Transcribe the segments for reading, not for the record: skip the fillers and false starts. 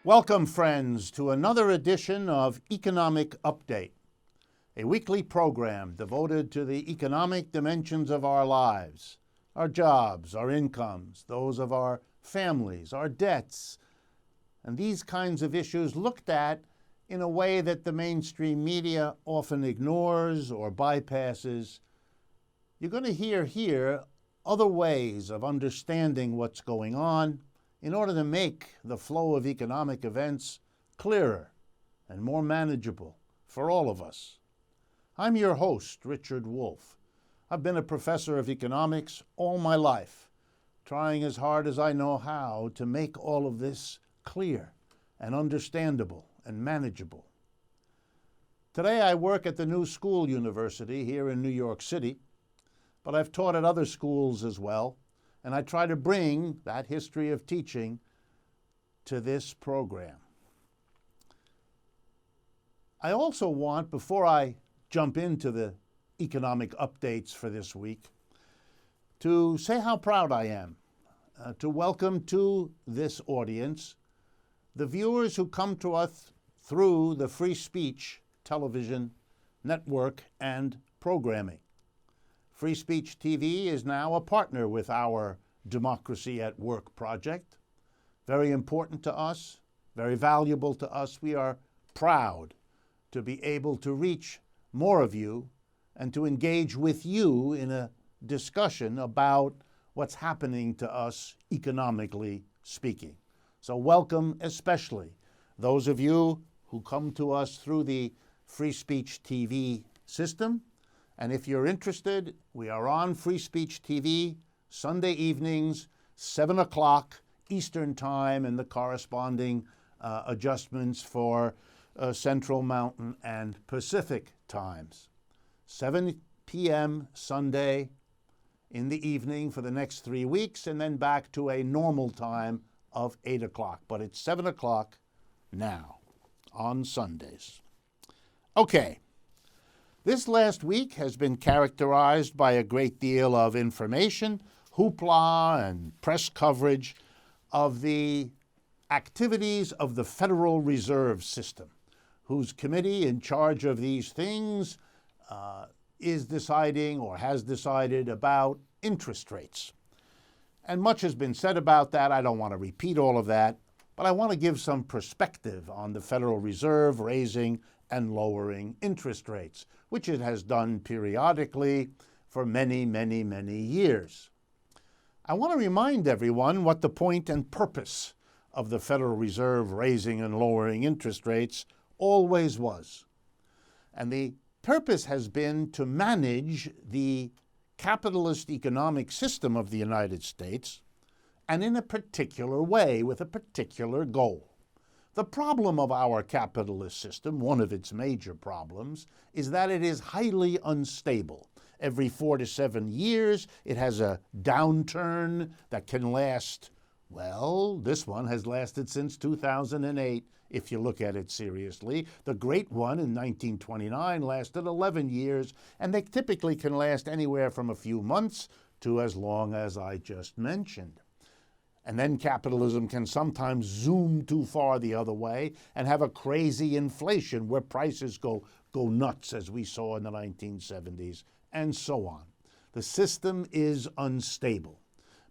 Welcome, friends, to another edition of Economic Update, a weekly program devoted to the economic dimensions of our lives, our jobs, our incomes, those of our families, our debts, and these kinds of issues looked at in a way that the mainstream media often ignores or bypasses. You're going to hear here other ways of understanding what's going on in order to make the flow of economic events clearer and more manageable for all of us. I'm your host, Prof Wolff. I've been a professor of economics all my life, trying as hard as I know how to make all of this clear and understandable and manageable. Today I work at the New School University here in New York City, but I've taught at other schools as well, and I try to bring that history of teaching to this program. I also want, before I jump into the economic updates for this week, to say how proud I am to welcome to this audience the viewers who come to us through the free speech television network and programming. Free Speech TV is now a partner with our Democracy at Work project. Very important to us, very valuable to us. We are proud to be able to reach more of you and to engage with you in a discussion about what's happening to us economically speaking. So welcome especially those of you who come to us through the Free Speech TV system. And if you're interested, we are on Free Speech TV Sunday evenings, 7 o'clock Eastern Time, and the corresponding adjustments for Central Mountain and Pacific times. 7 p.m. Sunday in the evening for the next 3 weeks, and then back to a normal time of 8 o'clock. But it's 7 o'clock now on Sundays. Okay. This last week has been characterized by a great deal of information, hoopla, and press coverage of the activities of the Federal Reserve System, whose committee in charge of these things is deciding or has decided about interest rates. And much has been said about that. I don't want to repeat all of that, but I want to give some perspective on the Federal Reserve raising and lowering interest rates, which it has done periodically for many, many, many years. I want to remind everyone what the point and purpose of the Federal Reserve raising and lowering interest rates always was. And the purpose has been to manage the capitalist economic system of the United States, and in a particular way, with a particular goal. The problem of our capitalist system, one of its major problems, is that it is highly unstable. Every 4 to 7 years, it has a downturn that can last, well, this one has lasted since 2008, if you look at it seriously. The great one in 1929 lasted 11 years, and they typically can last anywhere from a few months to as long as I just mentioned. And then capitalism can sometimes zoom too far the other way and have a crazy inflation where prices go nuts, as we saw in the 1970s, and so on. The system is unstable.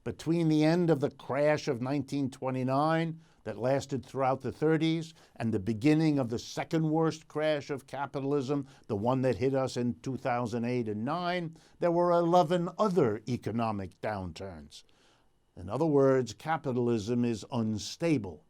Between the end of the crash of 1929 that lasted throughout the 30s and the beginning of the second worst crash of capitalism, the one that hit us in 2008 and 9, there were 11 other economic downturns. In other words, capitalism is unstable.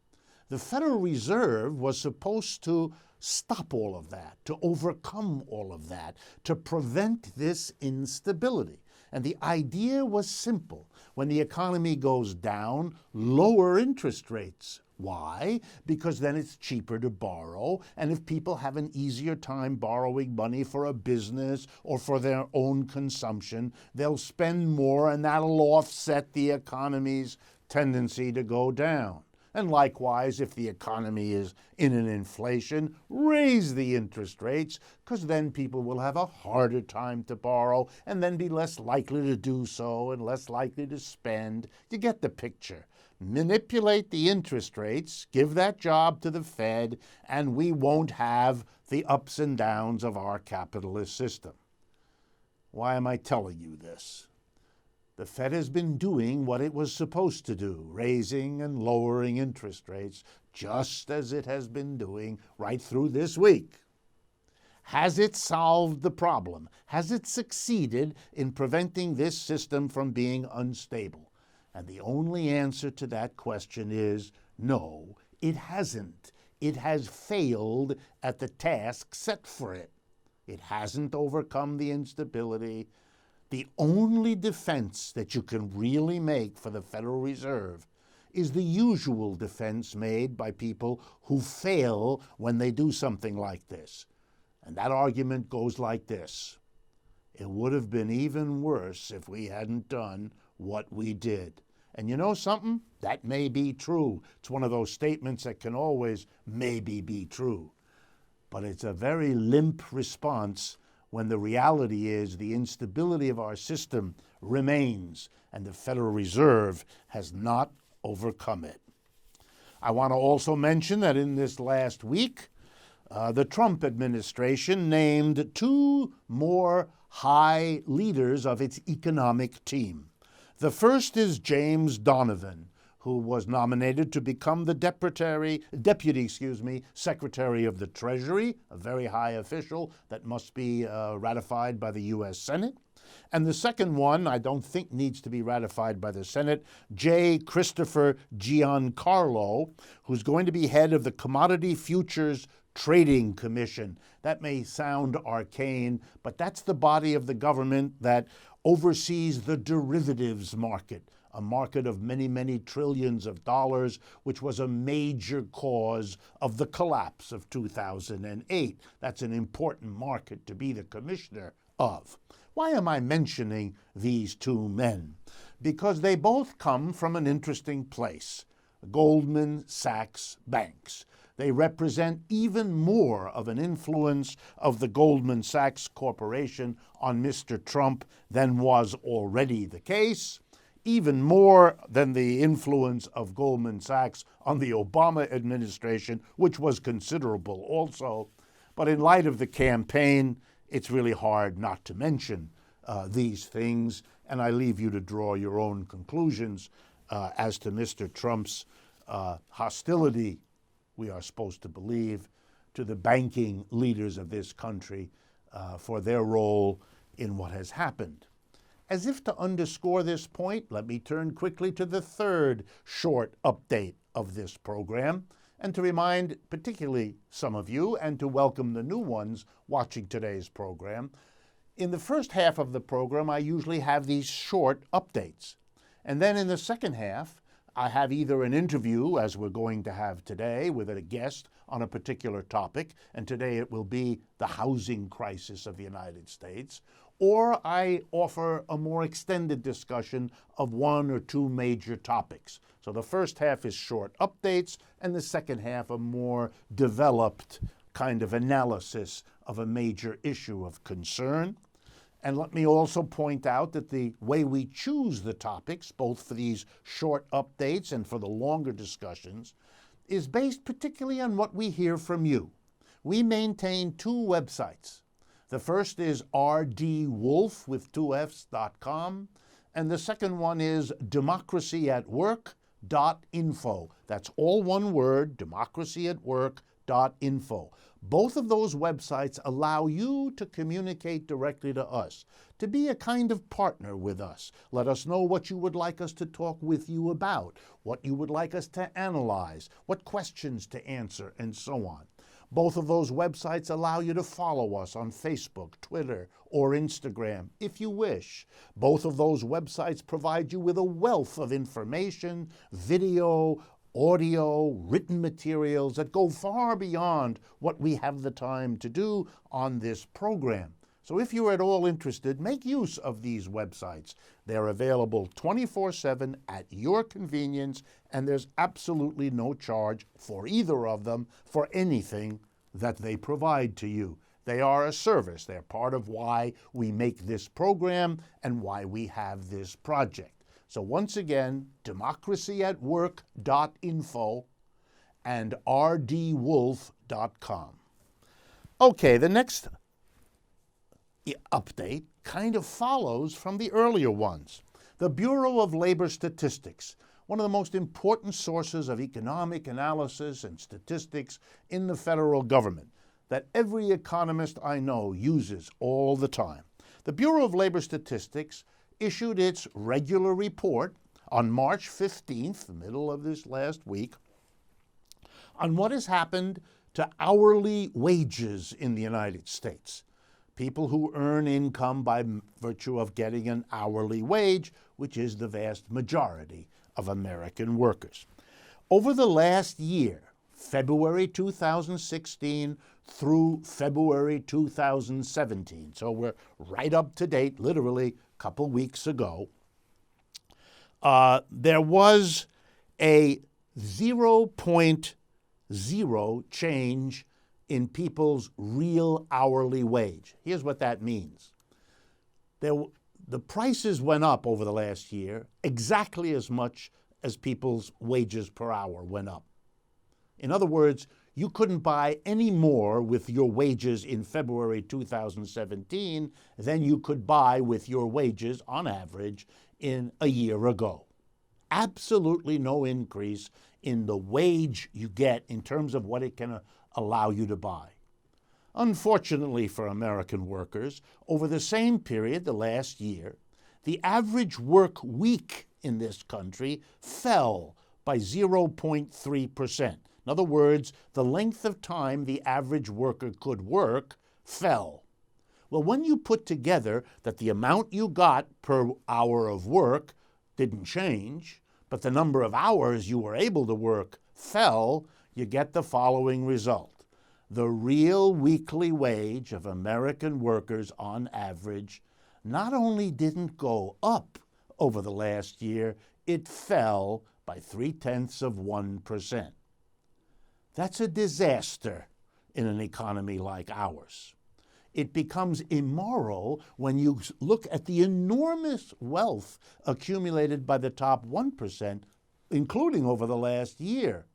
The Federal Reserve was supposed to stop all of that, to overcome all of that, to prevent this instability. And the idea was simple. When the economy goes down, lower interest rates. Why? Because then it's cheaper to borrow, and if people have an easier time borrowing money for a business or for their own consumption, they'll spend more, and that'll offset the economy's tendency to go down. And likewise, if the economy is in an inflation, raise the interest rates, because then people will have a harder time to borrow and then be less likely to do so and less likely to spend. You get the picture. Manipulate the interest rates, give that job to the Fed, and we won't have the ups and downs of our capitalist system. Why am I telling you this? The Fed has been doing what it was supposed to do, raising and lowering interest rates, just as it has been doing right through this week. Has it solved the problem? Has it succeeded in preventing this system from being unstable? And the only answer to that question is no, it hasn't. It has failed at the task set for it. It hasn't overcome the instability. The only defense that you can really make for the Federal Reserve is the usual defense made by people who fail when they do something like this. And that argument goes like this: it would have been even worse if we hadn't done what we did. And you know something? That may be true. It's one of those statements that can always maybe be true. But it's a very limp response when the reality is the instability of our system remains and the Federal Reserve has not overcome it. I want to also mention that in this last week, the Trump administration named 2 more high leaders of its economic team. The first is James Donovan, who was nominated to become the Deputy Secretary of the Treasury, a very high official that must be ratified by the U.S. Senate. And the second one, I don't think needs to be ratified by the Senate, J. Christopher Giancarlo, who's going to be head of the Commodity Futures Trading Commission. That may sound arcane, but that's the body of the government that oversees the derivatives market, a market of many, many trillions of dollars, which was a major cause of the collapse of 2008. That's an important market to be the commissioner of. Why am I mentioning these 2 men? Because they both come from an interesting place, Goldman Sachs banks. They represent even more of an influence of the Goldman Sachs Corporation on Mr. Trump than was already the case, even more than the influence of Goldman Sachs on the Obama administration, which was considerable also. But in light of the campaign, it's really hard not to mention these things, and I leave you to draw your own conclusions as to Mr. Trump's hostility, we are supposed to believe, to the banking leaders of this country for their role in what has happened. As if to underscore this point, let me turn quickly to the third short update of this program, and to remind particularly some of you, and to welcome the new ones watching today's program. In the first half of the program, I usually have these short updates. And then in the second half, I have either an interview, as we're going to have today, with a guest on a particular topic, and today it will be the housing crisis of the United States, or I offer a more extended discussion of 1 or 2 major topics. So the first half is short updates, and the second half a more developed kind of analysis of a major issue of concern. And let me also point out that the way we choose the topics, both for these short updates and for the longer discussions, is based particularly on what we hear from you. We maintain 2 websites. The first is rdwolff with 2fs.com, and the second one is democracyatwork.info. That's all one word, democracyatwork.info. Both of those websites allow you to communicate directly to us, to be a kind of partner with us. Let us know what you would like us to talk with you about, what you would like us to analyze, what questions to answer, and so on. Both of those websites allow you to follow us on Facebook, Twitter, or Instagram, if you wish. Both of those websites provide you with a wealth of information, video, audio, written materials that go far beyond what we have the time to do on this program. So if you're at all interested, make use of these websites. They're available 24/7 at your convenience, and there's absolutely no charge for either of them for anything that they provide to you. They are a service. They're part of why we make this program and why we have this project. So once again, democracyatwork.info and rdwolff.com. Okay, the next update kind of follows from the earlier ones. The Bureau of Labor Statistics, one of the most important sources of economic analysis and statistics in the federal government, that every economist I know uses all the time. The Bureau of Labor Statistics issued its regular report on March 15th, the middle of this last week, on what has happened to hourly wages in the United States. People who earn income by virtue of getting an hourly wage, which is the vast majority of American workers. Over the last year, February 2016 through February 2017, so we're right up to date, literally a couple weeks ago, there was a 0.0 change in people's real hourly wage. Here's what that means. The prices went up over the last year exactly as much as people's wages per hour went up. In other words, you couldn't buy any more with your wages in February 2017 than you could buy with your wages, on average, in a year ago. Absolutely no increase in the wage you get in terms of what it can allow you to buy. Unfortunately for American workers, over the same period, the last year, the average work week in this country fell by 0.3%. In other words, the length of time the average worker could work fell. Well, when you put together that the amount you got per hour of work didn't change, but the number of hours you were able to work fell, you get the following result. The real weekly wage of American workers on average not only didn't go up over the last year, it fell by 0.3%. That's a disaster in an economy like ours. It becomes immoral when you look at the enormous wealth accumulated by the top 1%, including over the last year.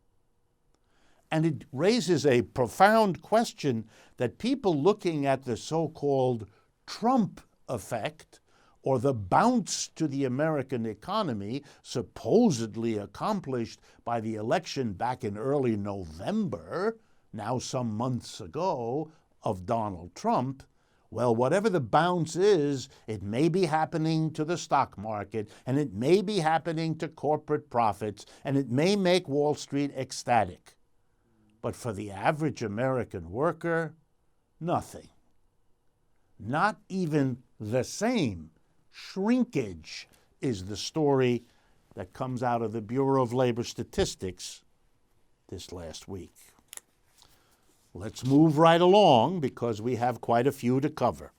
And it raises a profound question that people looking at the so-called Trump effect, or the bounce to the American economy supposedly accomplished by the election back in early November, now some months ago, of Donald Trump, well, whatever the bounce is, it may be happening to the stock market, and it may be happening to corporate profits, and it may make Wall Street ecstatic. But for the average American worker, nothing. Not even the same. Shrinkage is the story that comes out of the Bureau of Labor Statistics this last week. Let's move right along because we have quite a few to cover.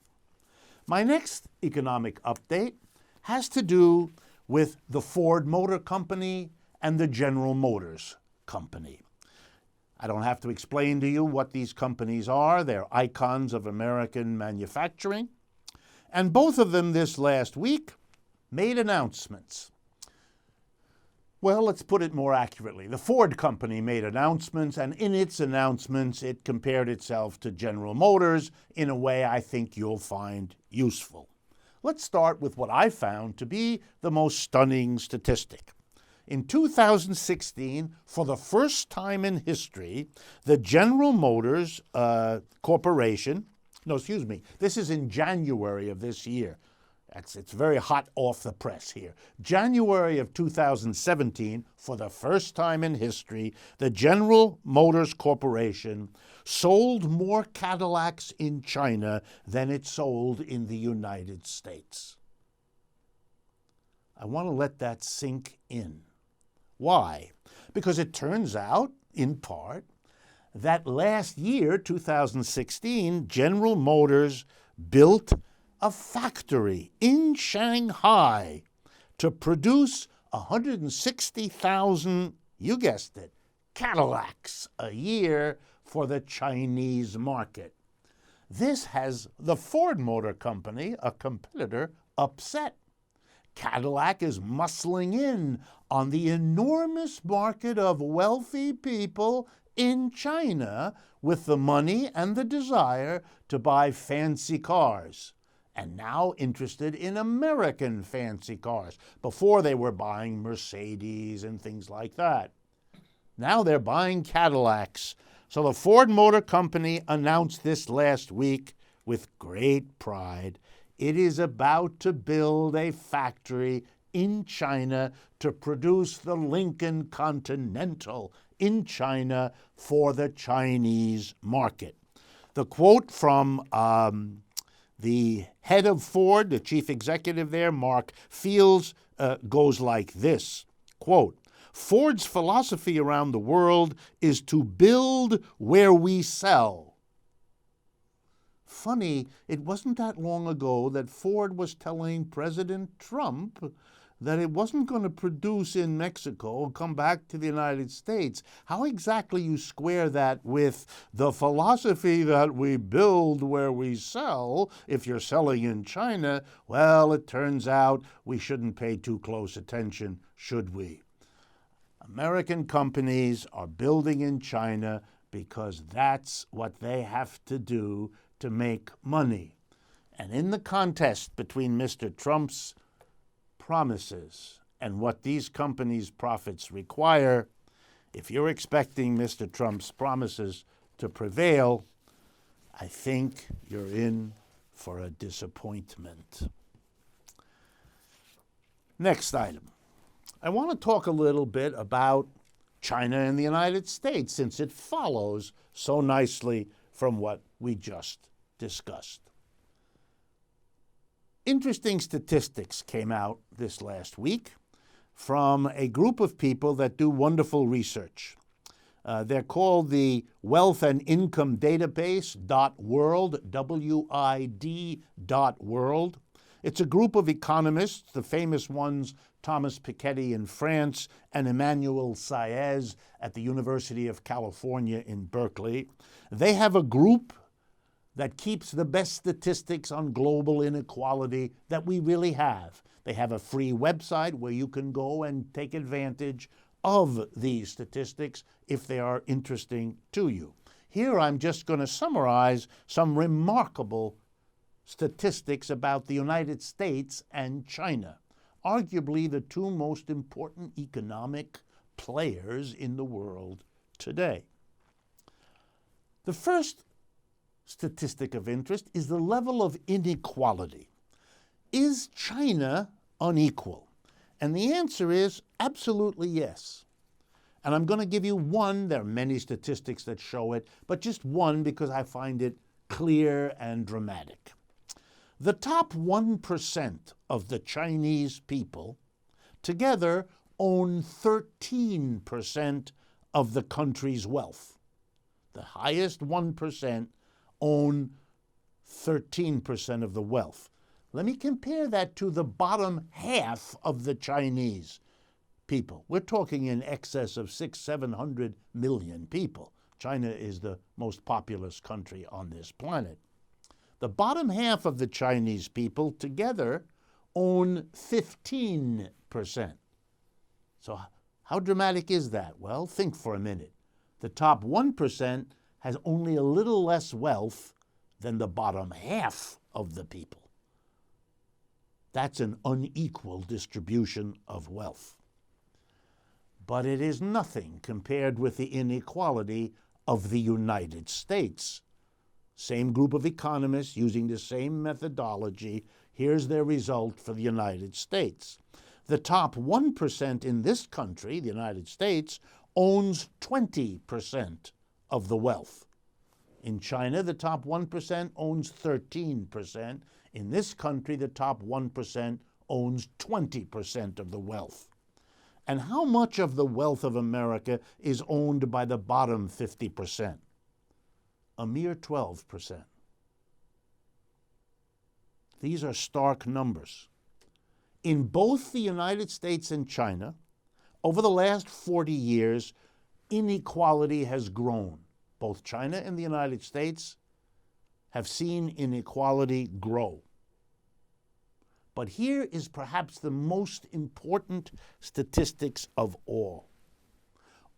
My next economic update has to do with the Ford Motor Company and the General Motors Company. I don't have to explain to you what these companies are. They're icons of American manufacturing. And both of them this last week made announcements. Well, let's put it more accurately. The Ford Company made announcements, and in its announcements, it compared itself to General Motors in a way I think you'll find useful. Let's start with what I found to be the most stunning statistic. In 2016, for the first time in history, the General Motors Corporation, this is in January of this year. It's very hot off the press here. January of 2017, for the first time in history, the General Motors Corporation sold more Cadillacs in China than it sold in the United States. I want to let that sink in. Why? Because it turns out, in part, that last year, 2016, General Motors built a factory in Shanghai to produce 160,000, you guessed it, Cadillacs a year for the Chinese market. This has the Ford Motor Company, a competitor, upset. Cadillac is muscling in on the enormous market of wealthy people in China with the money and the desire to buy fancy cars, and now interested in American fancy cars. Before they were buying Mercedes and things like that. Now they're buying Cadillacs. So the Ford Motor Company announced this last week with great pride. It is about to build a factory in China to produce the Lincoln Continental in China for the Chinese market. The quote from the head of Ford, the chief executive there, Mark Fields, goes like this, quote, "Ford's philosophy around the world is to build where we sell." Funny, it wasn't that long ago that Ford was telling President Trump that it wasn't going to produce in Mexico, come back to the United States. How exactly you square that with the philosophy that we build where we sell, if you're selling in China? Well, it turns out we shouldn't pay too close attention, should we? American companies are building in China because that's what they have to do to make money. And in the contest between Mr. Trump's promises and what these companies' profits require, if you're expecting Mr. Trump's promises to prevail, I think you're in for a disappointment. Next item. I want to talk a little bit about China and the United States, since it follows so nicely from what we just discussed. Interesting statistics came out this last week from a group of people that do wonderful research. They're called the Wealth and Income Database .world, WID.world. It's a group of economists, the famous ones Thomas Piketty in France and Emmanuel Saez at the University of California in Berkeley. They have a group that keeps the best statistics on global inequality that we really have. They have a free website where you can go and take advantage of these statistics if they are interesting to you. Here I'm just going to summarize some remarkable statistics about the United States and China, arguably the two most important economic players in the world today. The first statistic of interest is the level of inequality. Is China unequal? And the answer is absolutely yes. And I'm going to give you one. There are many statistics that show it, but just one because I find it clear and dramatic. The top 1% of the Chinese people together own 13% of the country's wealth. The highest 1% own 13% of the wealth. Let me compare that to the bottom half of the Chinese people. We're talking in excess of 600-700 million people. China is the most populous country on this planet. The bottom half of the Chinese people together own 15%. So how dramatic is that? Well, think for a minute. The top 1% has only a little less wealth than the bottom half of the people. That's an unequal distribution of wealth. But it is nothing compared with the inequality of the United States. Same group of economists using the same methodology. Here's their result for the United States. The top 1% in this country, the United States, owns 20% of the wealth. In China, the top 1% owns 13%. In this country, the top 1% owns 20% of the wealth. And how much of the wealth of America is owned by the bottom 50%? A mere 12%. These are stark numbers. In both the United States and China, over the last 40 years, inequality has grown. Both China and the United States have seen inequality grow. But here is perhaps the most important statistics of all.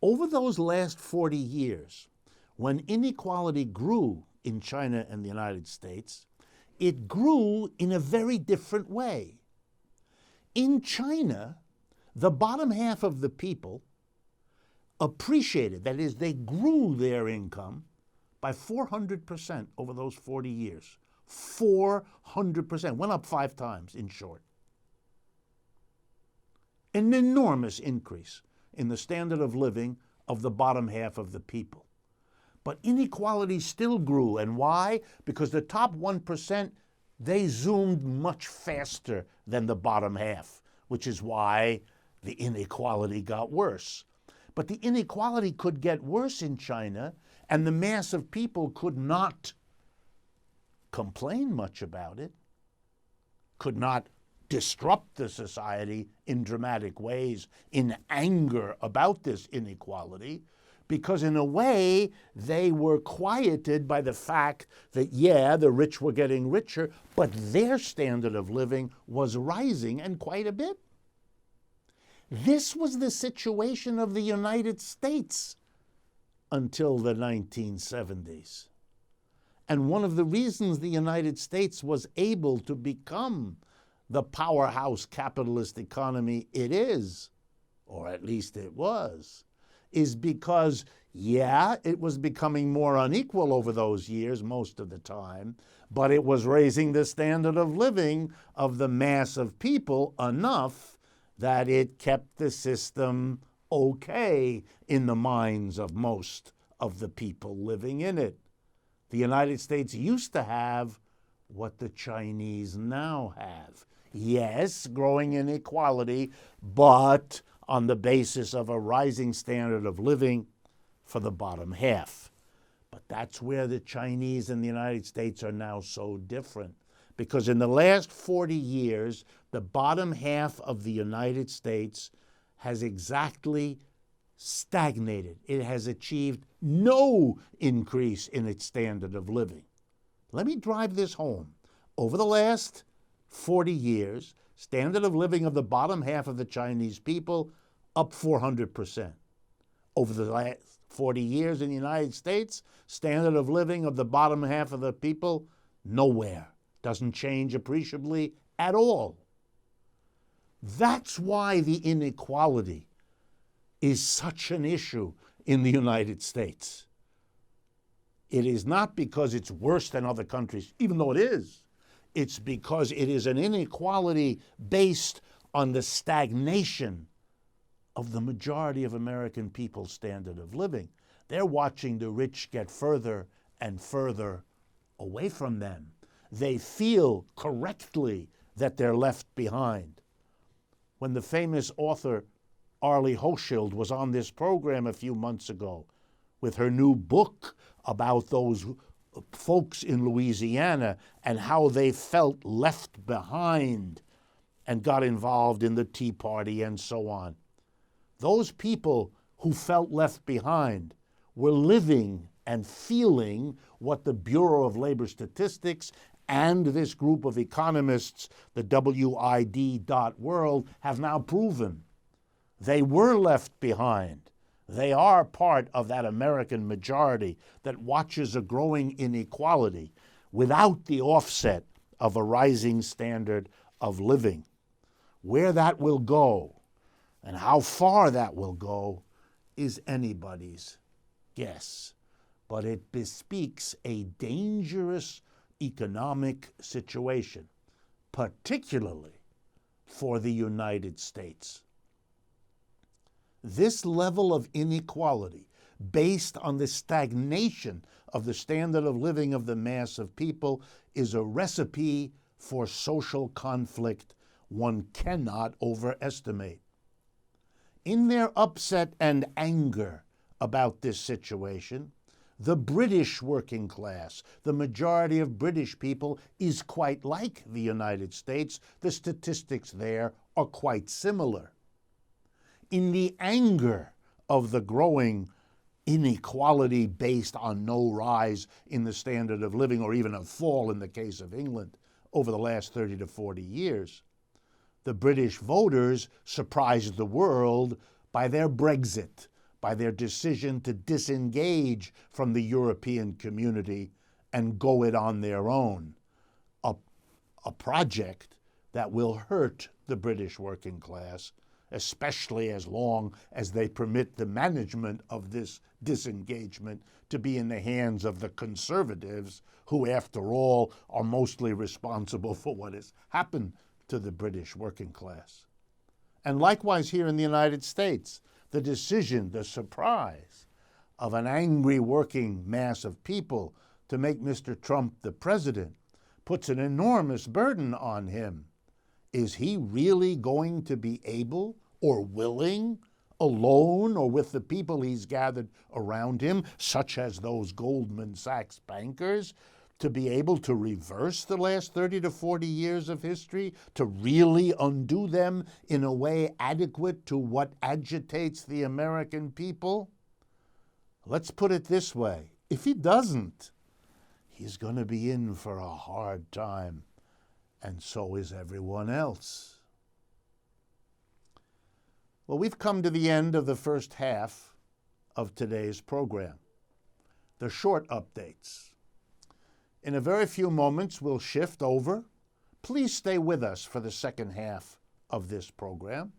Over those last 40 years, when inequality grew in China and the United States, it grew in a very different way. In China, the bottom half of the people appreciated, that is, they grew their income by 400% over those 40 years. 400%, went up 5 times, in short. An enormous increase in the standard of living of the bottom half of the people. But inequality still grew, and why? Because the top 1%, they zoomed much faster than the bottom half, which is why the inequality got worse. But the inequality could get worse in China, and the mass of people could not complain much about it, could not disrupt the society in dramatic ways in anger about this inequality, because in a way they were quieted by the fact that, yeah, the rich were getting richer, but their standard of living was rising, and quite a bit. This was the situation of the United States until the 1970s. And one of the reasons the United States was able to become the powerhouse capitalist economy it is, or at least it was, is because, yeah, it was becoming more unequal over those years most of the time, but it was raising the standard of living of the mass of people enough that it kept the system okay in the minds of most of the people living in it. The United States used to have what the Chinese now have. Yes, growing inequality, but on the basis of a rising standard of living for the bottom half. But that's where the Chinese and the United States are now so different. Because in the last 40 years, the bottom half of the United States has exactly stagnated. It has achieved no increase in its standard of living. Let me drive this home. Over the last 40 years, standard of living of the bottom half of the Chinese people up 400%. Over the last 40 years in the United States, standard of living of the bottom half of the people nowhere. Doesn't change appreciably at all. That's why the inequality is such an issue in the United States. It is not because it's worse than other countries, even though it is. It's because it is an inequality based on the stagnation of the majority of American people's standard of living. They're watching the rich get further and further away from them. They feel correctly that they're left behind. When the famous author Arlie Hochschild was on this program a few months ago with her new book about those folks in Louisiana and how they felt left behind and got involved in the Tea Party and so on. Those people who felt left behind were living and feeling what the Bureau of Labor Statistics and this group of economists, the WID.world, have now proven. They were left behind. They are part of that American majority that watches a growing inequality without the offset of a rising standard of living. Where that will go and how far that will go is anybody's guess. But it bespeaks a dangerous economic situation, particularly for the United States. This level of inequality, based on the stagnation of the standard of living of the mass of people, is a recipe for social conflict one cannot overestimate. In their upset and anger about this situation, The British working class, the majority of British people, is quite like the United States. The statistics there are quite similar. In the anger of the growing inequality based on no rise in the standard of living, or even a fall in the case of England over the last 30 to 40 years, the British voters surprised the world by their Brexit, by their decision to disengage from the European community and go it on their own, a project that will hurt the British working class, especially as long as they permit the management of this disengagement to be in the hands of the conservatives, who, after all, are mostly responsible for what has happened to the British working class. And likewise here in the United States, the decision, the surprise of an angry working mass of people to make Mr. Trump the president puts an enormous burden on him. Is he really going to be able or willing, alone or with the people he's gathered around him, such as those Goldman Sachs bankers, to be able to reverse the last 30 to 40 years of history, to really undo them in a way adequate to what agitates the American people? Let's put it this way. If he doesn't, he's going to be in for a hard time, and so is everyone else. Well, we've come to the end of the first half of today's program, the short updates. In a very few moments, we'll shift over. Please stay with us for the second half of this program,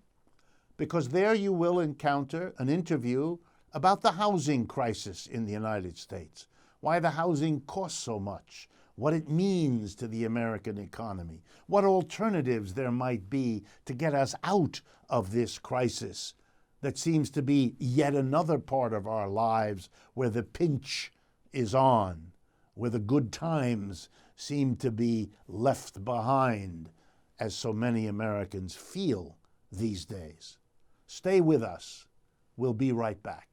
because there you will encounter an interview about the housing crisis in the United States, why the housing costs so much, what it means to the American economy, what alternatives there might be to get us out of this crisis that seems to be yet another part of our lives where the pinch is on, where the good times seem to be left behind, as so many Americans feel these days. Stay with us. We'll be right back.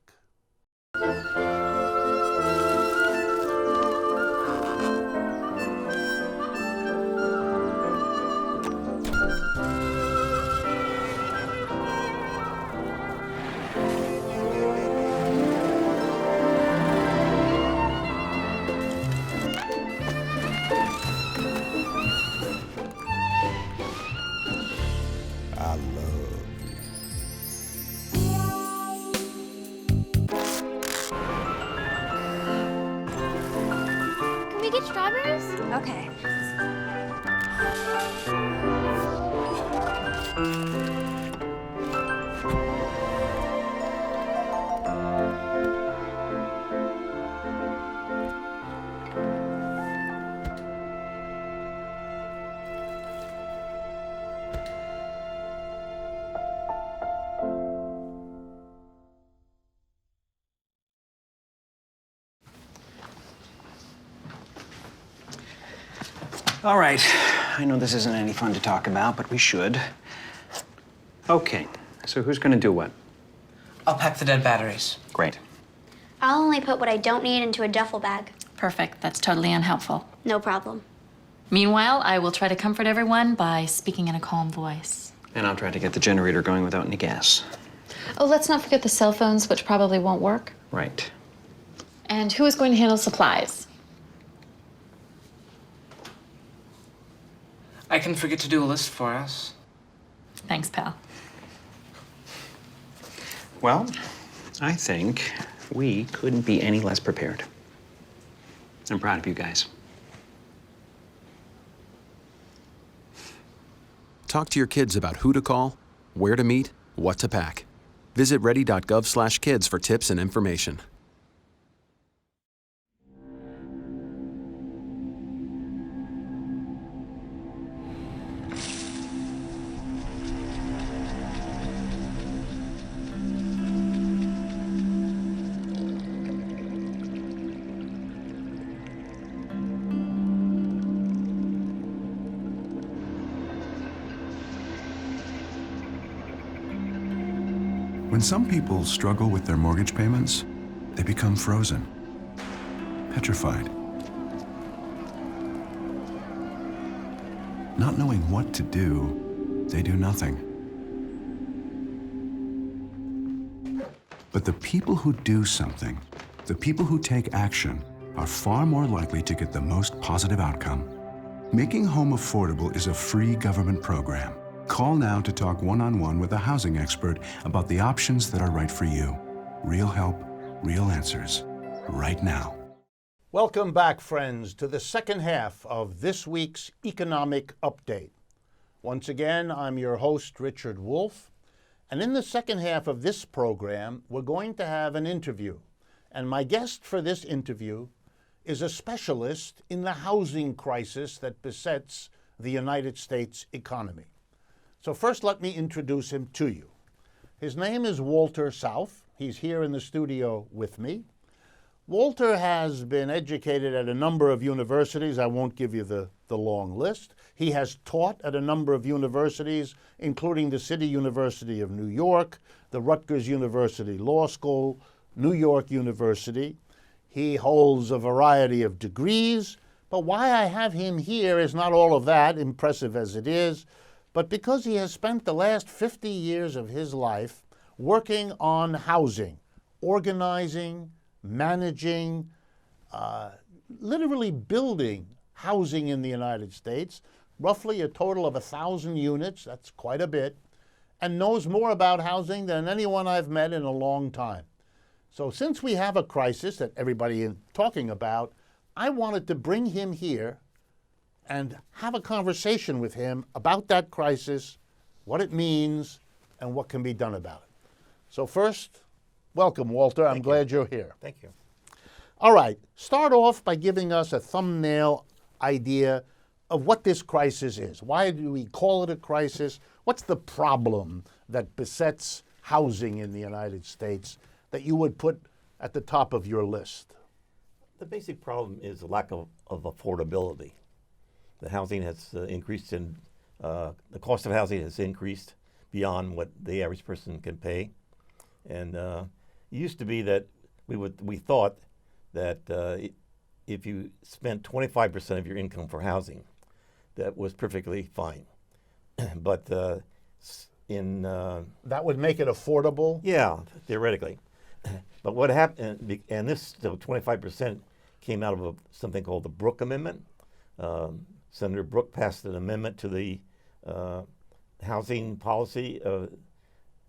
Strawberries? Okay. All right, I know this isn't any fun to talk about, but we should. Okay, so who's gonna do what? I'll pack the dead batteries. Great. I'll only put what I don't need into a duffel bag. Perfect. That's totally unhelpful. No problem. Meanwhile, I will try to comfort everyone by speaking in a calm voice. And I'll try to get the generator going without any gas. Oh, let's not forget the cell phones, which probably won't work. Right. And who is going to handle supplies? I can forget to do a list for us. Thanks, pal. Well, I think we couldn't be any less prepared. I'm proud of you guys. Talk to your kids about who to call, where to meet, what to pack. Visit ready.gov/kids for tips and information. When some people struggle with their mortgage payments, they become frozen. petrified. Not knowing what to do, they do nothing. But the people who do something, the people who take action, are far more likely to get the most positive outcome. Making home affordable is a free government program. Call now to talk one-on-one with a housing expert about the options that are right for you. Real help, real answers, right now. Welcome back, friends, to the second half of this week's Economic Update. Once again, I'm your host, Richard Wolff, and in the second half of this program, we're going to have an interview. And my guest for this interview is a specialist in the housing crisis that besets the United States economy. So first, let me introduce him to you. His name is Walter South. He's here in the studio with me. Walter has been educated at a number of universities. I won't give you the long list. He has taught at a number of universities, including the City University of New York, the Rutgers University Law School, New York University. He holds a variety of degrees, but why I have him here is not all of that, impressive as it is, but because he has spent the last 50 years of his life working on housing, organizing, managing, literally building housing in the United States, roughly a total of 1,000 units, that's quite a bit, and knows more about housing than anyone I've met in a long time. So since we have a crisis that everybody is talking about, I wanted to bring him here and have a conversation with him about that crisis, what it means, and what can be done about it. So first, welcome, Walter. I'm glad you're here. Thank you. All right, start off by giving us a thumbnail idea of what this crisis is. Why do we call it a crisis? What's the problem that besets housing in the United States that you would put at the top of your list? The basic problem is the lack of affordability. The housing has increased in, the cost of housing has increased beyond what the average person can pay. And it used to be that we thought that if you spent 25% of your income for housing, that was perfectly fine. But that would make it affordable? Yeah, theoretically. But what happened, and this 25% came out of something called the Brooke Amendment. Senator Brooke passed an amendment to the housing policy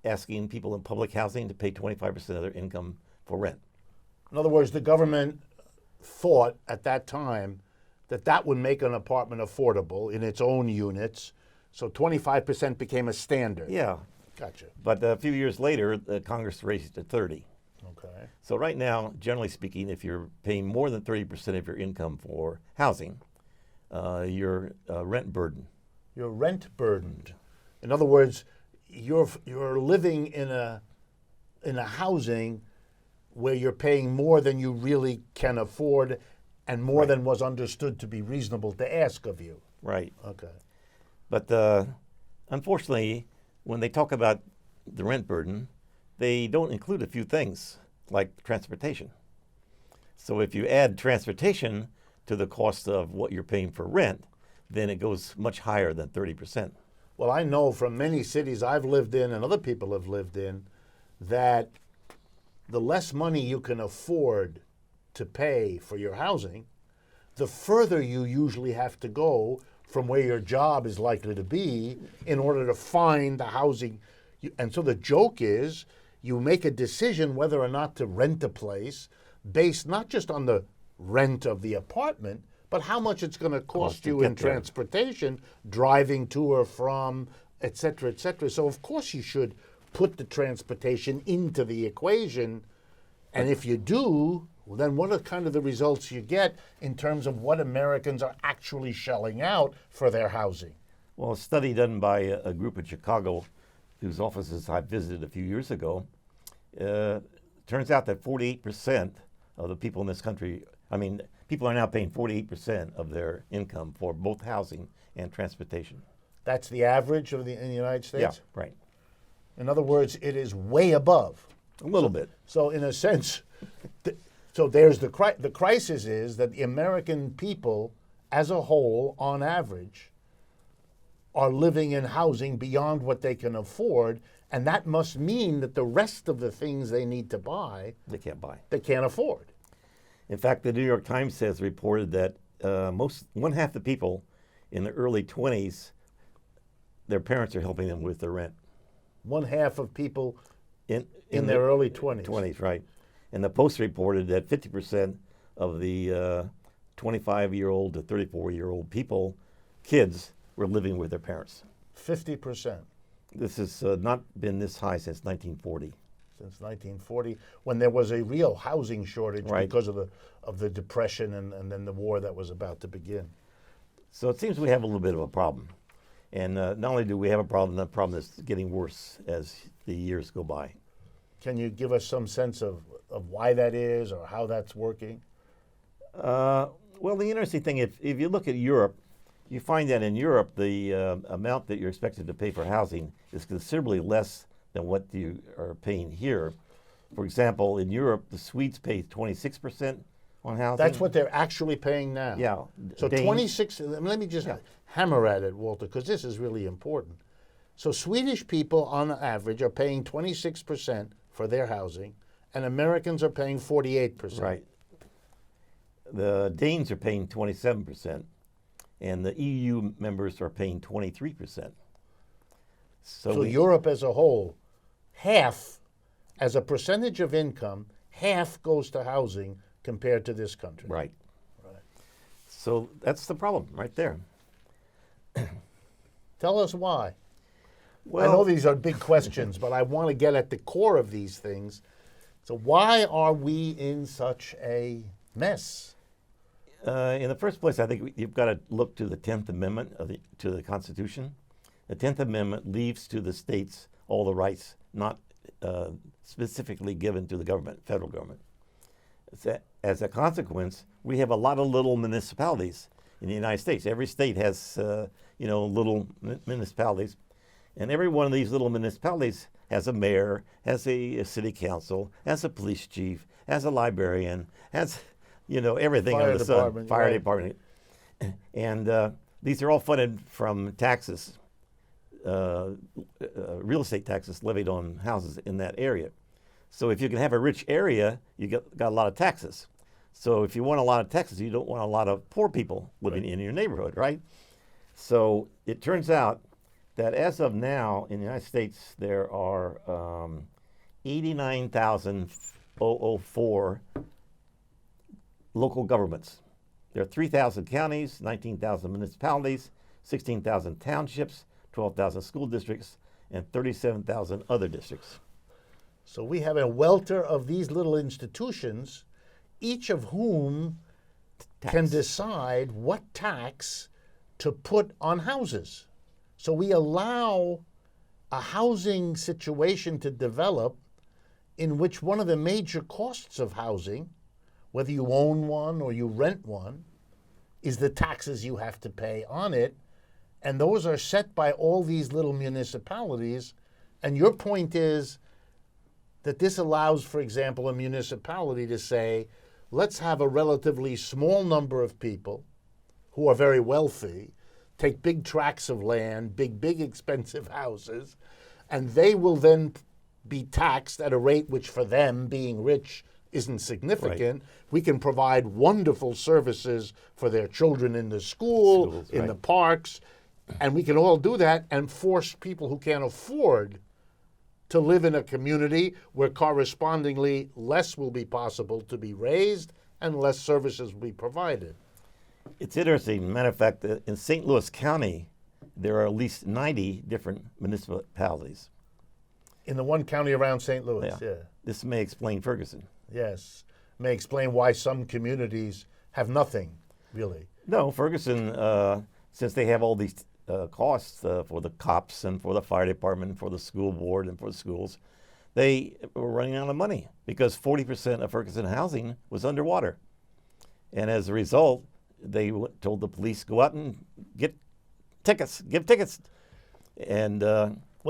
asking people in public housing to pay 25% of their income for rent. In other words, the government thought at that time that that would make an apartment affordable in its own units, so 25% became a standard. Yeah. Gotcha. But a few years later, Congress raised it to 30. Okay. So right now, generally speaking, if you're paying more than 30% of your income for housing, you're rent burdened. You're rent burdened. In other words, you're living in a housing where you're paying more than you really can afford and more than was understood to be reasonable to ask of you. Right. Okay. But unfortunately, when they talk about the rent burden, they don't include a few things like transportation. So if you add transportation to the cost of what you're paying for rent, then it goes much higher than 30%. Well, I know from many cities I've lived in and other people have lived in that the less money you can afford to pay for your housing, the further you usually have to go from where your job is likely to be in order to find the housing. And so the joke is you make a decision whether or not to rent a place based not just on the rent of the apartment, but how much it's going to cost you in transportation, driving to or from, et cetera, et cetera. So of course you should put the transportation into the equation. And if you do, well, then what are kind of the results you get in terms of what Americans are actually shelling out for their housing? Well, a study done by a group in Chicago whose offices I visited a few years ago, turns out that 48% of the people in this country, people are now paying 48% of their income for both housing and transportation. That's the average in the United States? Yeah, right. In other words, it is way above. A little bit. So in a sense, So there's the crisis is that the American people as a whole, on average, are living in housing beyond what they can afford, and that must mean that the rest of the things they need to buy, They can't buy. they can't afford. In fact, the New York Times has reported that one half the people in the early 20s, their parents are helping them with their rent. One half of people In their early 20s. 20s, right. And the Post reported that 50% of the 25-year-old to 34-year-old kids, were living with their parents. 50%. This has not been this high since 1940. Since 1940, when there was a real housing shortage Right. because of the Depression and then the war that was about to begin. So it seems we have a little bit of a problem. And not only do we have a problem, the problem is getting worse as the years go by. Can you give us some sense of why that is or how that's working? Well, the interesting thing, if you look at Europe, you find that in Europe, the amount that you're expected to pay for housing is considerably less than what you are paying here. For example, in Europe, the Swedes pay 26% on housing. That's what they're actually paying now. Yeah. So Danes- 26, let me just hammer at it, Walter, because this is really important. So Swedish people on average are paying 26% for their housing, and Americans are paying 48%. Right. The Danes are paying 27%, and the EU members are paying 23%. So Europe as a whole, half, as a percentage of income, half goes to housing compared to this country. Right. So that's the problem right there. Tell us why. Well, I know these are big questions, but I want to get at the core of these things. So why are we in such a mess? in the first place, I think you've got to look to the 10th Amendment to the Constitution. The 10th Amendment leaves to the states all the rights not specifically given to the government, federal government. As a consequence, we have a lot of little municipalities in the United States. Every state has, little municipalities, and every one of these little municipalities has a mayor, has a city council, has a police chief, has a librarian, has, everything under the sun, fire department, and these are all funded from taxes, real estate taxes levied on houses in that area. So if you can have a rich area, you got a lot of taxes. So if you want a lot of taxes, you don't want a lot of poor people living in your neighborhood, right? So it turns out that as of now in the United States, there are 89,004 local governments. There are 3,000 counties, 19,000 municipalities, 16,000 townships, 12,000 school districts, and 37,000 other districts. So we have a welter of these little institutions, each of whom can decide what tax to put on houses. So we allow a housing situation to develop in which one of the major costs of housing, whether you own one or you rent one, is the taxes you have to pay on it. And those are set by all these little municipalities. And your point is that this allows, for example, a municipality to say, let's have a relatively small number of people who are very wealthy, take big tracts of land, big expensive houses, and they will then be taxed at a rate which for them, being rich, isn't significant. Right. We can provide wonderful services for their children in the schools, in the parks, and we can all do that and force people who can't afford to live in a community where correspondingly less will be possible to be raised and less services will be provided. It's interesting. Matter of fact, in St. Louis County, there are at least 90 different municipalities. In the one county around St. Louis, yeah. This may explain Ferguson. Yes. May explain why some communities have nothing, really. No, Ferguson, since they have all these costs for the cops and for the fire department, and for the school board and for the schools, they were running out of money because 40% of Ferguson housing was underwater. And as a result, they told the police, go out and get tickets, give tickets. And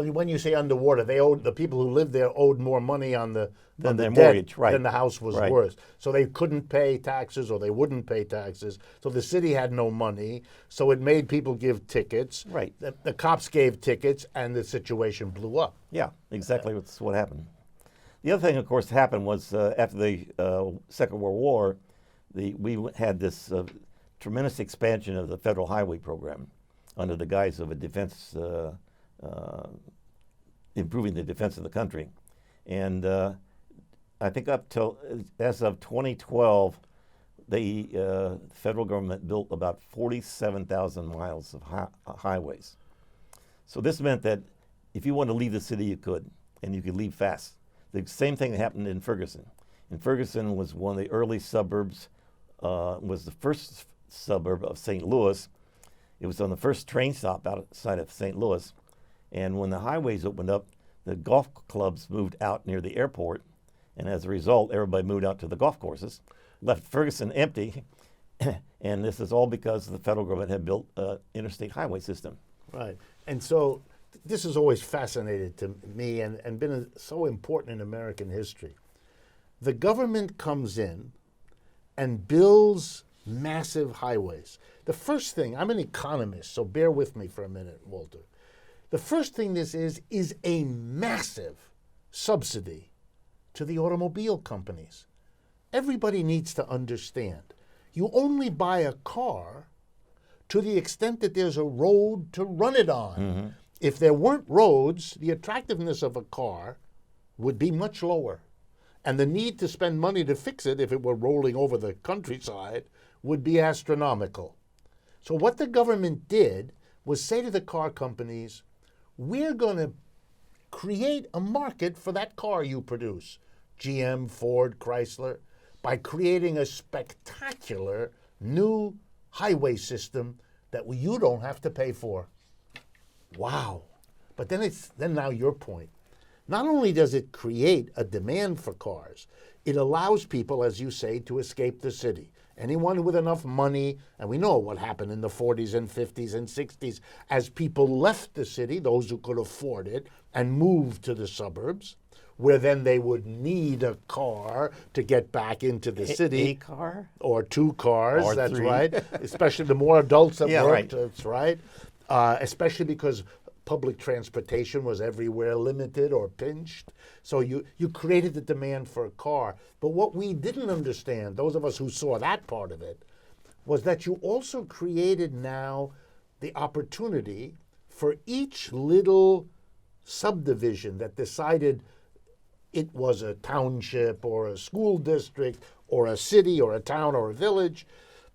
When you say underwater, the people who lived there owed more money on the Than their debt mortgage, right. than the house was Right. worth. So they couldn't pay taxes, or they wouldn't pay taxes. So the city had no money. So it made people give tickets. Right. The cops gave tickets, and the situation blew up. Yeah, exactly. That's what happened. The other thing, of course, happened was after the Second World War, we had this tremendous expansion of the federal highway program under the guise of a defense, improving the defense of the country. And I think up till, as of 2012, the federal government built about 47,000 miles of highways. So this meant that if you wanted to leave the city, you could, and you could leave fast. The same thing happened in Ferguson. And Ferguson was one of the early suburbs, was the first suburb of St. Louis. It was on the first train stop outside of St. Louis. And when the highways opened up, the golf clubs moved out near the airport. And as a result, everybody moved out to the golf courses, left Ferguson empty. And this is all because the federal government had built an interstate highway system. Right. And so this has always fascinated to me and been so important in American history. The government comes in and builds massive highways. The first thing, I'm an economist, so bear with me for a minute, Walter. The first thing this is a massive subsidy to the automobile companies. Everybody needs to understand. You only buy a car to the extent that there's a road to run it on. Mm-hmm. If there weren't roads, the attractiveness of a car would be much lower. And the need to spend money to fix it, if it were rolling over the countryside, would be astronomical. So what the government did was say to the car companies, we're going to create a market for that car you produce, GM, Ford, Chrysler, by creating a spectacular new highway system that you don't have to pay for. Wow. But then now your point. Not only does it create a demand for cars, it allows people, as you say, to escape the city. Anyone with enough money, and we know what happened in the 40s and 50s and 60s, as people left the city, those who could afford it, and moved to the suburbs, where then they would need a car to get back into the city. A car? Or two cars, Or that's three. right. Especially the more adults that Yeah, worked, right. that's right. Especially because public transportation was everywhere limited or pinched. So you created the demand for a car. But what we didn't understand, those of us who saw that part of it, was that you also created now the opportunity for each little subdivision that decided it was a township or a school district or a city or a town or a village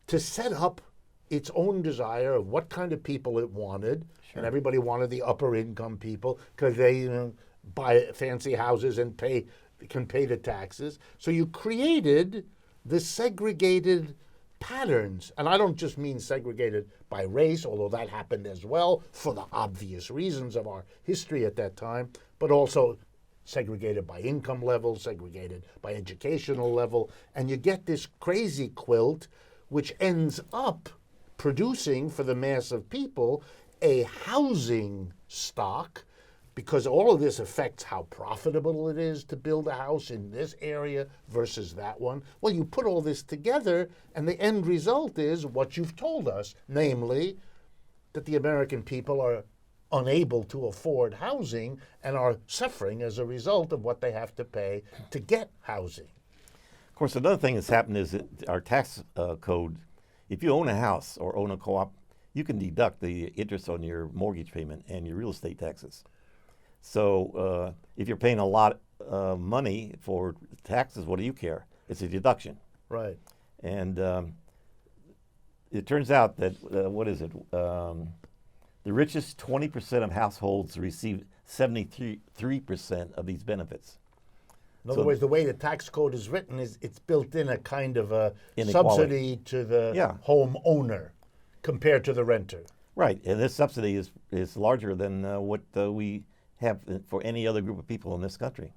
to set up its own desire of what kind of people it wanted. Sure. And everybody wanted the upper income people because they buy fancy houses and can pay the taxes. So you created the segregated patterns. And I don't just mean segregated by race, although that happened as well for the obvious reasons of our history at that time, but also segregated by income level, segregated by educational level. And you get this crazy quilt, which ends up producing for the mass of people a housing stock, because all of this affects how profitable it is to build a house in this area versus that one. Well, you put all this together, and the end result is what you've told us, namely that the American people are unable to afford housing and are suffering as a result of what they have to pay to get housing. Of course, another thing that's happened is that our tax code, if you own a house or own a co-op, you can deduct the interest on your mortgage payment and your real estate taxes. So if you're paying a lot of money for taxes, what do you care? It's a deduction. Right. And it turns out that, the richest 20% of households receive 73% of these benefits. In other words, the way the tax code is written is it's built in a kind of a Inequality. subsidy to the home owner compared to the renter. Right, and this subsidy is larger than what we have for any other group of people in this country.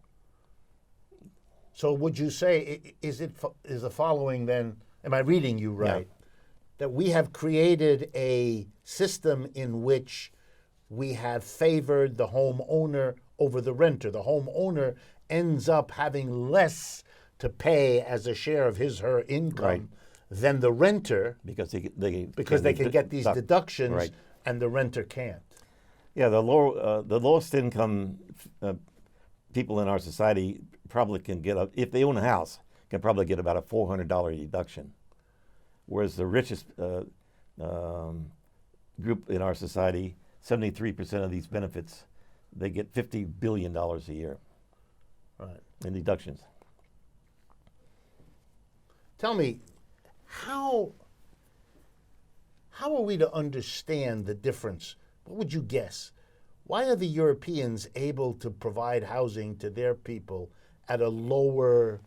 So would you say, is the following then, am I reading you right, that we have created a system in which we have favored the homeowner over the renter. The homeowner ends up having less to pay as a share of his/her income Right. than the renter because they can get these deductions, Right. and the renter can't. Yeah, the lowest income people in our society probably can get if they own a house, can probably get about a $400 deduction, whereas the richest group in our society, 73% of these benefits, they get $50 billion a year, Right. in deductions. Tell me, how are we to understand the difference? What would you guess? Why are the Europeans able to provide housing to their people at a lower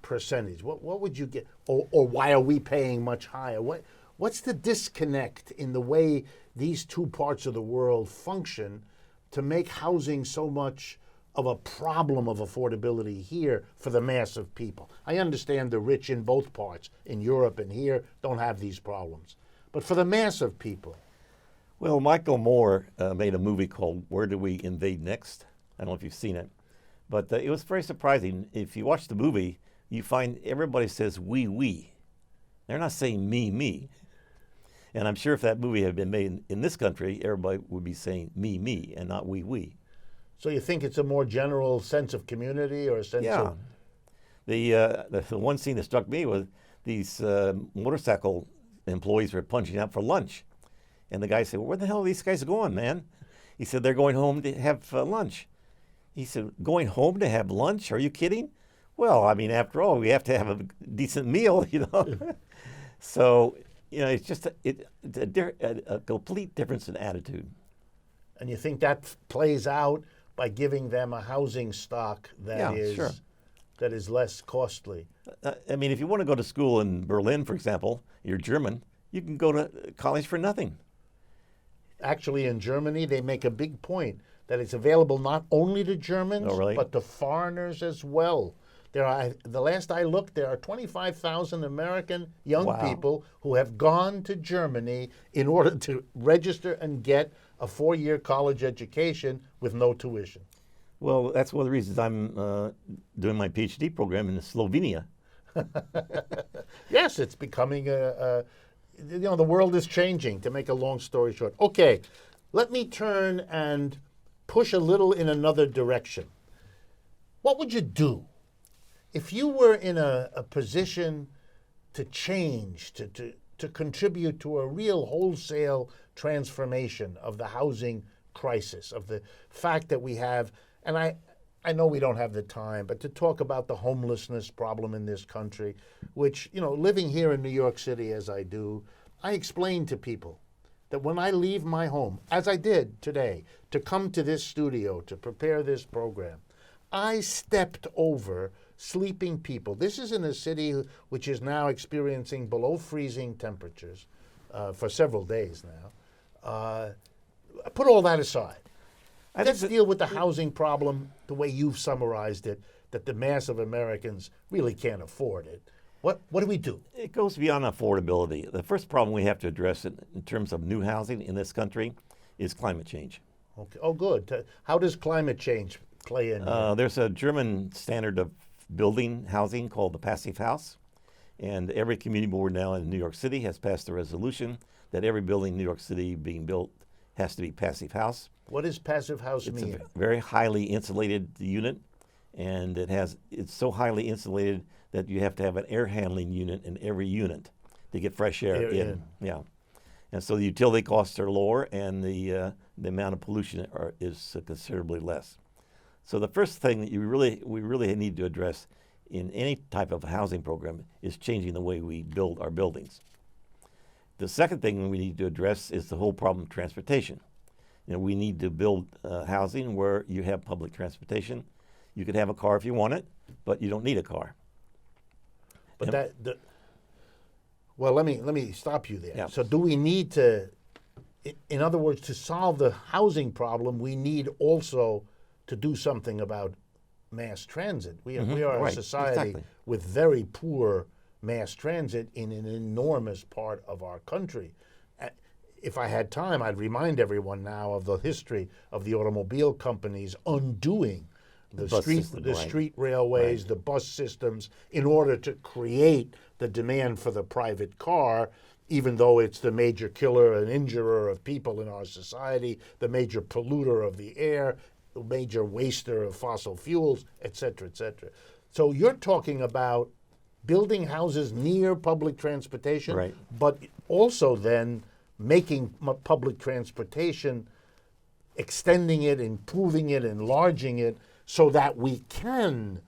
percentage? What would you get? Or why are we paying much higher? What's the disconnect in the way these two parts of the world function to make housing so much of a problem of affordability here for the mass of people? I understand the rich in both parts, in Europe and here, don't have these problems. But for the mass of people. Well, Michael Moore made a movie called Where Do We Invade Next? I don't know if you've seen it, but it was very surprising. If you watch the movie, you find everybody says we. They're not saying me. And I'm sure if that movie had been made in this country, everybody would be saying me, and not we. So you think it's a more general sense of community or a sense of... The one scene that struck me was these motorcycle employees were punching out for lunch. And the guy said, well, where the hell are these guys going, man? He said, they're going home to have lunch. He said, going home to have lunch? Are you kidding? Well, I mean, after all, we have to have a decent meal, you know. So, you know, it's just a complete difference in attitude. And you think that plays out by giving them a housing stock that is less costly? I mean, if you want to go to school in Berlin, for example, you're German, you can go to college for nothing. Actually, in Germany, they make a big point that it's available not only to Germans, but to foreigners as well. The last I looked, there are 25,000 American young people who have gone to Germany in order to register and get a 4-year college education with no tuition. Well, that's one of the reasons I'm doing my PhD program in Slovenia. Yes, it's becoming the world is changing, to make a long story short. Okay, let me turn and push a little in another direction. What would you do if you were in a position to change, to contribute to a real wholesale transformation of the housing crisis, of the fact that we have, and I know we don't have the time, but to talk about the homelessness problem in this country, which, you know, living here in New York City as I do, I explain to people that when I leave my home, as I did today, to come to this studio to prepare this program, I stepped over sleeping people. This is in a city which is now experiencing below freezing temperatures for several days now. Put all that aside. Let's deal with the housing problem the way you've summarized it, that the mass of Americans really can't afford it. What do we do? It goes beyond affordability. The first problem we have to address in terms of new housing in this country is climate change. Okay. Oh, good. How does climate change play in here? There's a German standard of building housing called the passive house. And every community board now in New York City has passed a resolution that every building in New York City being built has to be passive house. What does passive house mean? It's a very highly insulated unit, and it's so highly insulated that you have to have an air handling unit in every unit to get fresh air in. Yeah, and so the utility costs are lower, and the amount of pollution is considerably less. So the first thing that we really need to address in any type of housing program is changing the way we build our buildings. The second thing we need to address is the whole problem of transportation. You know, we need to build housing where you have public transportation. You could have a car if you want it, but you don't need a car. But well, let me stop you there. Yeah. So do we need to, in other words, to solve the housing problem, we need also to do something about mass transit. We are a society with very poor mass transit in an enormous part of our country. if I had time, I'd remind everyone now of the history of the automobile companies undoing the bus street, system, the right. street railways, the bus systems, in order to create the demand for the private car, even though it's the major killer and injurer of people in our society, the major polluter of the air, the major waster of fossil fuels, et cetera, et cetera. So you're talking about building houses near public transportation, Right. but also then making public transportation, extending it, improving it, enlarging it, so that we can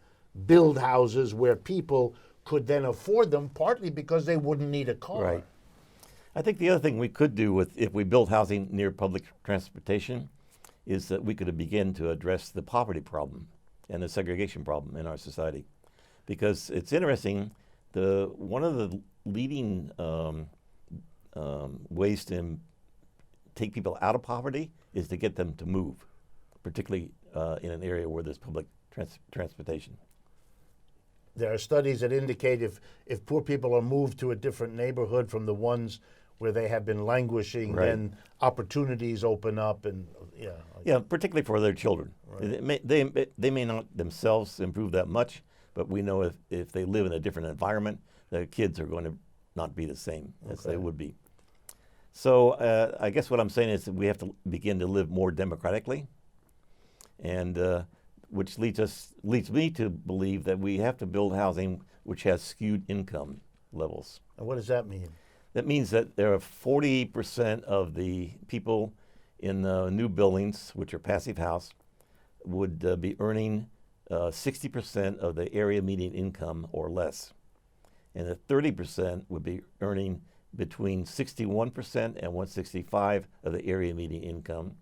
build houses where people could then afford them, partly because they wouldn't need a car. Right. I think the other thing we could do if we build housing near public transportation is that we could begin to address the poverty problem and the segregation problem in our society. Because it's interesting, one of the leading ways to take people out of poverty is to get them to move, particularly in an area where there's public transportation. There are studies that indicate if poor people are moved to a different neighborhood from the ones where they have been languishing, Right. then opportunities open up, and Yeah, particularly for their children. Right. They may not themselves improve that much, but we know if they live in a different environment, the kids are going to not be the same as they would be. So I guess what I'm saying is that we have to begin to live more democratically, and which leads me to believe that we have to build housing which has skewed income levels. And what does that mean? That means that there are 40% of the people in the new buildings, which are passive house, would be earning 60% of the area median income or less. And the 30% would be earning between 61% and 165 of the area median income,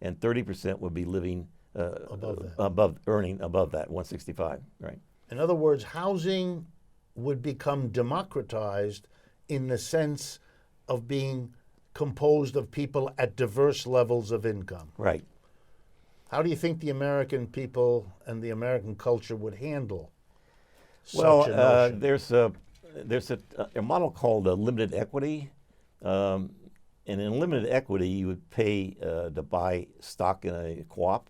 and 30% would be living earning above that, 165, right? In other words, housing would become democratized in the sense of being composed of people at diverse levels of income. Right. How do you think the American people and the American culture would handle Well, such a notion? there's a model called limited equity, and in limited equity, you would pay to buy stock in a co-op,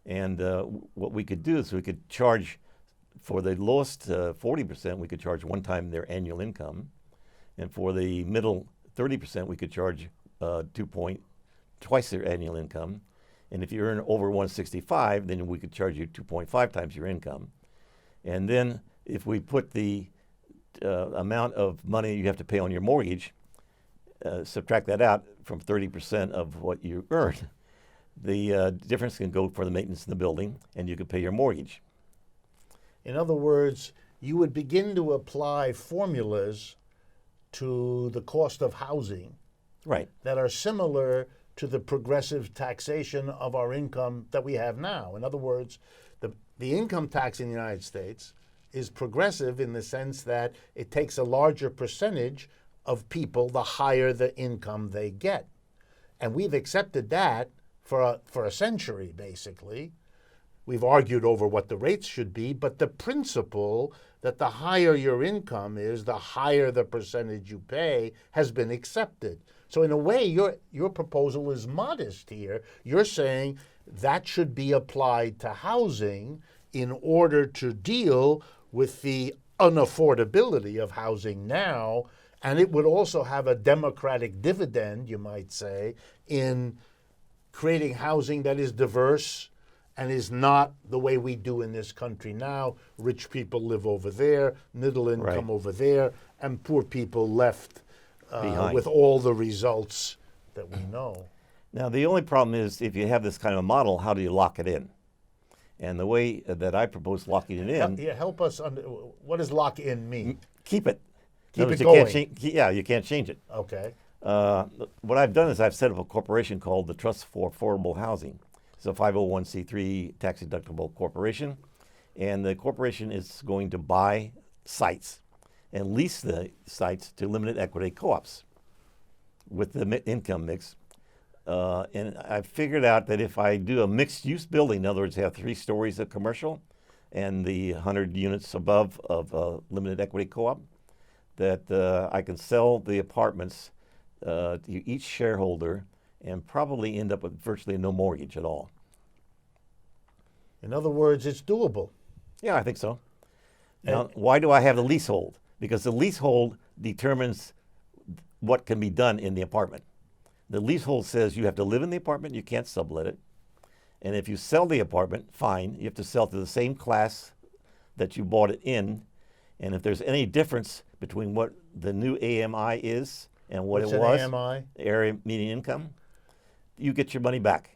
and what we could do is we could charge for the lowest 40%, we could charge one time their annual income, and for the middle 30%, we could charge twice their annual income. And if you earn over 165, then we could charge you 2.5 times your income. And then if we put the amount of money you have to pay on your mortgage, subtract that out from 30% of what you earn, the difference can go for the maintenance of the building, and you could pay your mortgage. In other words, you would begin to apply formulas to the cost of housing Right. that are similar to the progressive taxation of our income that we have now. In other words, the income tax in the United States is progressive in the sense that it takes a larger percentage of people the higher the income they get. And we've accepted that for a century, basically. We've argued over what the rates should be, but the principle that the higher your income is, the higher the percentage you pay has been accepted. So in a way, your proposal is modest here. You're saying that should be applied to housing in order to deal with the unaffordability of housing now, and it would also have a democratic dividend, you might say, in creating housing that is diverse and is not the way we do in this country now. Rich people live over there, middle income Right. over there, and poor people left Behind. with all the results that we know. Now, the only problem is if you have this kind of model, how do you lock it in? And the way that I propose locking it in, Yeah, help us. What does lock in mean? keep it. Keep In other it words, you going. can't yeah, you can't change it. Okay. What I've done is I've set up a corporation called the Trust for Affordable Housing. It's a 501c3 tax-deductible corporation, and the corporation is going to buy sites and lease the sites to limited equity co-ops with the income mix. And I've figured out that if I do a mixed-use building, in other words, have 3 stories of commercial and the 100 units above of a limited equity co-op, that I can sell the apartments to each shareholder and probably end up with virtually no mortgage at all. In other words, it's doable. Yeah, I think so. Now, why do I have the leasehold? Because the leasehold determines what can be done in the apartment. The leasehold says you have to live in the apartment, you can't sublet it. And if you sell the apartment, fine, you have to sell to the same class that you bought it in. And if there's any difference between what the new AMI is and what What's it an was, AMI? area median income, you get your money back.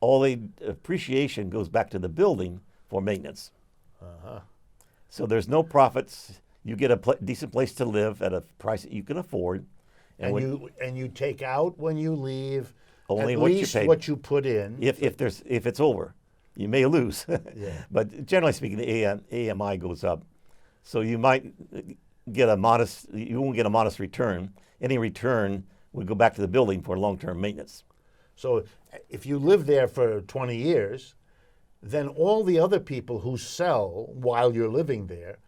All the appreciation goes back to the building for maintenance. So there's no profits. You get a decent place to live at a price that you can afford. And you take out when you leave only at what least you paid. what you put in. If it's over, you may lose. Yeah. But generally speaking, the AMI goes up, so you might get you won't get a modest return. Any return would go back to the building for long-term maintenance. So if you live there for 20 years, then all the other people who sell while you're living there,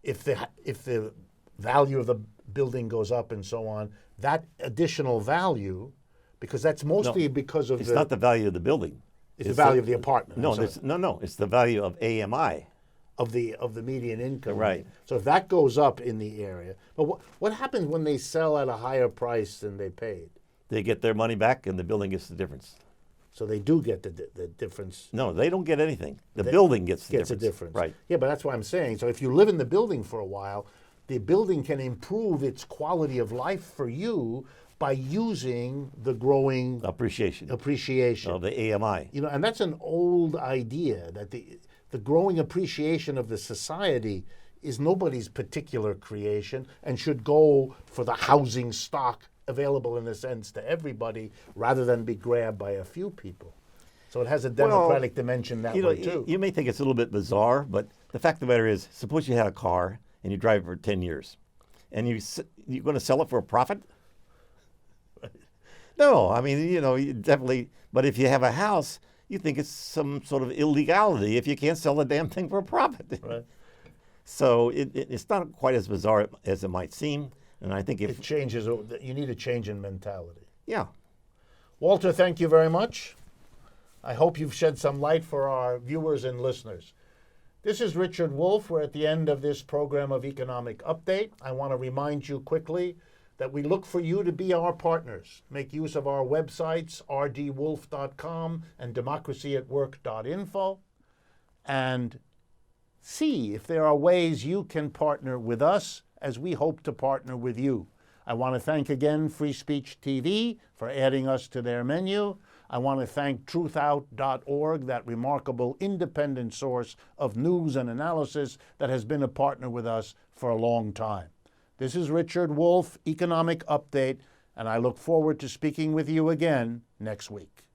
if the value of the building goes up and so on, that additional value, because that's mostly because of it's not the value of the building. It's the value of the apartment. No, it's the value of AMI. Of the median income. Right. So if that goes up in the area, but what happens when they sell at a higher price than they paid? They get their money back, and the building gets the difference. So they do get the difference. No, they don't get anything. The building gets the difference. a difference. Right. Yeah, but that's what I'm saying. So if you live in the building for a while, the building can improve its quality of life for you by using the growing Appreciation of the AMI. You know, and that's an old idea that the growing appreciation of the society is nobody's particular creation and should go for the housing stock available in a sense to everybody rather than be grabbed by a few people. So it has a democratic dimension that way too. You may think it's a little bit bizarre, but the fact of the matter is, suppose you had a car and you drive it for 10 years, and you're going to sell it for a profit? No, I mean, you definitely, but if you have a house, you think it's some sort of illegality if you can't sell the damn thing for a profit. Right. So it's not quite as bizarre as it might seem. And I think It changes. You need a change in mentality. Yeah. Walter, thank you very much. I hope you've shed some light for our viewers and listeners. This is Richard Wolff. We're at the end of this program of Economic Update. I want to remind you quickly that we look for you to be our partners. Make use of our websites, rdwolf.com and democracyatwork.info, and see if there are ways you can partner with us as we hope to partner with you. I want to thank again Free Speech TV for adding us to their menu. I want to thank truthout.org, that remarkable independent source of news and analysis that has been a partner with us for a long time. This is Richard Wolff, Economic Update, and I look forward to speaking with you again next week.